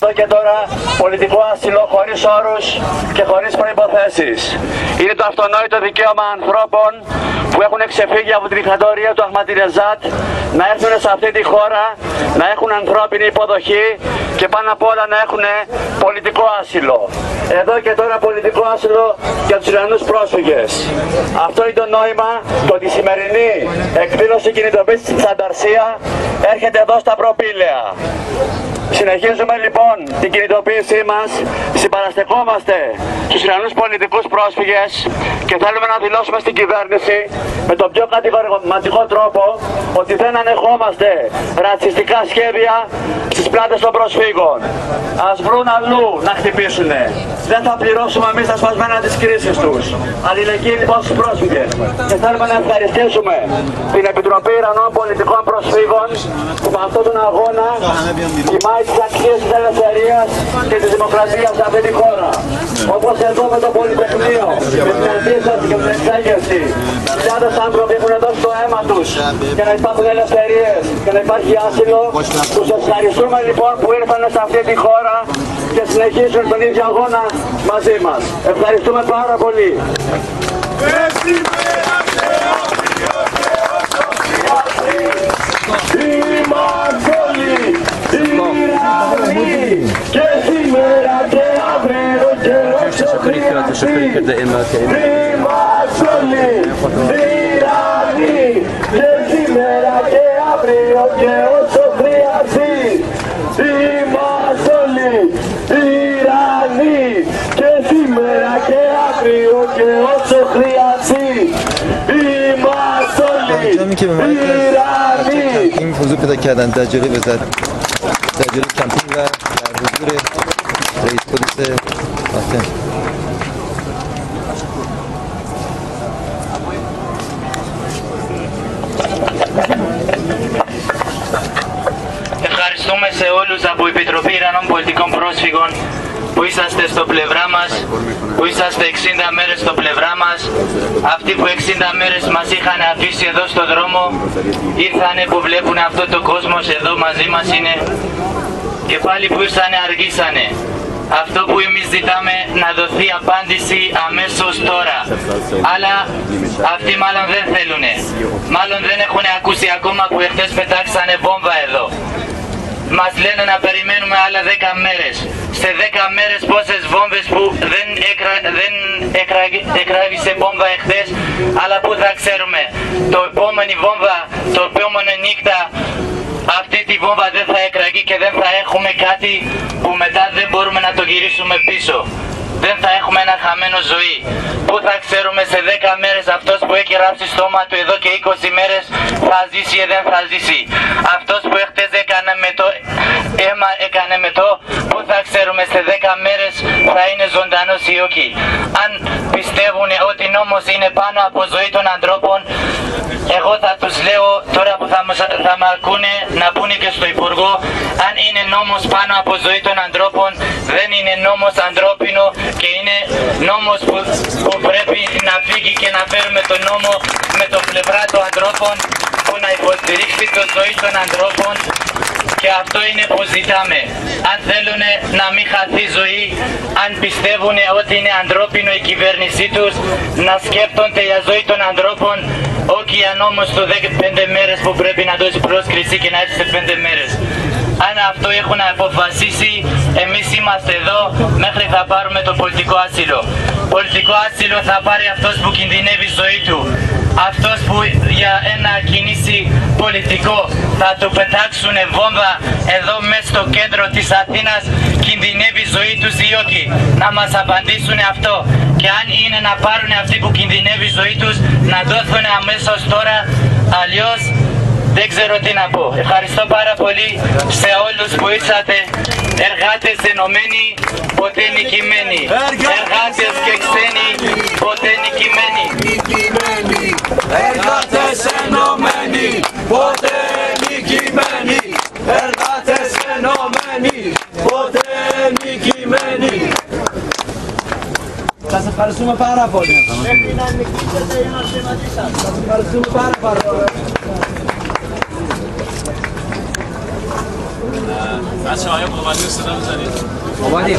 Εδώ και τώρα πολιτικό άσυλο χωρίς όρους και χωρίς προϋποθέσεις. Είναι το αυτονόητο δικαίωμα ανθρώπων που έχουν ξεφύγει από την δικτατορία του Αχμαντινεζάτ να έρθουν σε αυτή τη χώρα, να έχουν ανθρώπινη υποδοχή και πάνω απ' όλα να έχουν πολιτικό άσυλο. Εδώ και τώρα πολιτικό άσυλο για τους Ιρανούς πρόσφυγες. Αυτό είναι το νόημα το ότι η σημερινή εκδήλωση κινητοποίησης της Ανταρσία έρχεται εδώ στα Προπήλαια. Συνεχίζουμε λοιπόν την κινητοποίησή μας, συμπαραστεκόμαστε στους Ιρανούς πολιτικούς πρόσφυγες και θέλουμε να δηλώσουμε στην κυβέρνηση με τον πιο κατηγορηματικό τρόπο ότι δεν ανεχόμαστε ρατσιστικά σχέδια στις πλάτες των προσφύγων. Ας βρουν αλλού να χτυπήσουνε. Δεν θα πληρώσουμε εμείς τα σπασμένα της κρίσης τους. Αλληλεγγύη λοιπόν στους πρόσφυγες. Και θέλουμε να ευχαριστήσουμε την Επιτροπή Ιρανών Πολιτικών Προσφύγων που με αυτόν τον αγώνα τιμάει τις αξίες της ελευθερίας και της δημοκρατίας σε αυτή τη χώρα. Όπως εδώ με το Πολυτεχνείο, με την αντίσταση και την εξέγερση. Χιλιάδες άνθρωποι έχουν δώσει το αίμα τους για να υπάρχουν ελευθερίες και να υπάρχει άσυλο. Τους ευχαριστούμε λοιπόν που ήρθαν σε αυτή τη χώρα και συνεχίζουν τον ίδιο αγώνα μαζί μας. Ευχαριστούμε πάρα πολύ. Είμαστε όλοι Ιρανοί και σήμερα και αύριο και όσο χρειαστεί. Είμαστε όλοι Ιρανοί και σήμερα και αύριο και όσο χρειαστεί. Είμαστε όλοι Ιρανοί και σήμερα και αύριο και όσο χρειαστεί. Είμαστε όλοι Ιρανοί. این حضور پیدا کردن در جلوی وزارت در جلوی کمپین و در حضور رئیس پلیس آتن. Ευχαριστούμε σε όλους από Επιτροπή Ιρανών Πολιτικών Πρόσφυγων που είσαστε στο πλευρά μας, που είσαστε 60 μέρες στο πλευρά μας. Αυτοί που 60 μέρες μας είχαν αφήσει εδώ στο δρόμο, ήρθανε που βλέπουν αυτό το κόσμο εδώ μαζί μας είναι και πάλι που ήρθανε αργήσανε. Αυτό που εμείς ζητάμε να δοθεί απάντηση αμέσως τώρα. Αλλά αυτοί μάλλον δεν θέλουνε. Μάλλον δεν έχουν ακούσει ακόμα που εχθές πετάξανε βόμβα εδώ. Μας λένε να περιμένουμε άλλα 10 μέρες. Σε 10 μέρες πόσες βόμβες που δεν εκράβησε βόμβα εχθές, αλλά που θα ξέρουμε. Το επόμενη βόμβα, το επόμενο νύχτα, αυτή τη βόμβα δεν θα εκραγεί και δεν θα έχουμε κάτι που μετά δεν μπορούμε να το γυρίσουμε πίσω. Δεν θα έχουμε ένα χαμένο ζωή. Πού θα ξέρουμε σε 10 μέρες αυτός που έχει ράψει στόμα του εδώ και 20 μέρες θα ζήσει ή δεν θα ζήσει. Αυτός που εχθές έκανε με το αίμα έκανε με το, πού θα ξέρουμε σε 10 μέρες θα είναι ζωντανός ή όχι. Αν πιστεύουν ότι νόμος είναι πάνω από ζωή των ανθρώπων, εγώ θα τους λέω τώρα που θα με ακούνε να πούνε και στο Υπουργό, αν είναι νόμος πάνω από ζωή των ανθρώπων, δεν είναι νόμος ανθρώπινο και είναι νόμος που πρέπει να φύγει και να φέρουμε τον νόμο με το πλευρά των ανθρώπων που να υποστηρίξει τη ζωή των ανθρώπων. Και αυτό είναι που ζητάμε. Αν θέλουν να μην χαθεί ζωή, αν πιστεύουν ότι είναι ανθρώπινο η κυβέρνησή τους, να σκέφτονται για ζωή των ανθρώπων, όχι για νόμος του 15 μέρες που πρέπει να δώσει πρόσκληση και να έρθει σε 5 μέρες. Αν αυτό έχουν αποφασίσει, εμείς είμαστε εδώ μέχρι θα πάρουμε το πολιτικό άσυλο. Πολιτικό άσυλο θα πάρει αυτός που κινδυνεύει η ζωή του. Αυτός που για ένα κίνηση πολιτικό θα του πετάξουν βόμβα εδώ μέσα στο κέντρο της Αθήνας, κινδυνεύει η ζωή τους ή όχι. Να μας απαντήσουν αυτό. Και αν είναι να πάρουν αυτοί που κινδυνεύει η ζωή τους, να δώσουν αμέσως τώρα, αλλιώς δεν ξέρω τι να πω. Ευχαριστώ πάρα πολύ σε όλους που ήρθατε. Εργάτες ενωμένοι, ποτέ νικημένοι. Εργάτες και ξένοι, ποτέ νικημένοι. Εργάτες ενωμένοι, ποτέ νικημένοι. Εργάτες ενωμένοι, ποτέ νικημένοι. Σας ευχαριστούμε πάρα πολύ. Πρέπει να νικήσετε, είμαστε μαζί σας. Σας ευχαριστούμε πάρα πολύ. بچه های مبادی رو صدا بزنید. مبادی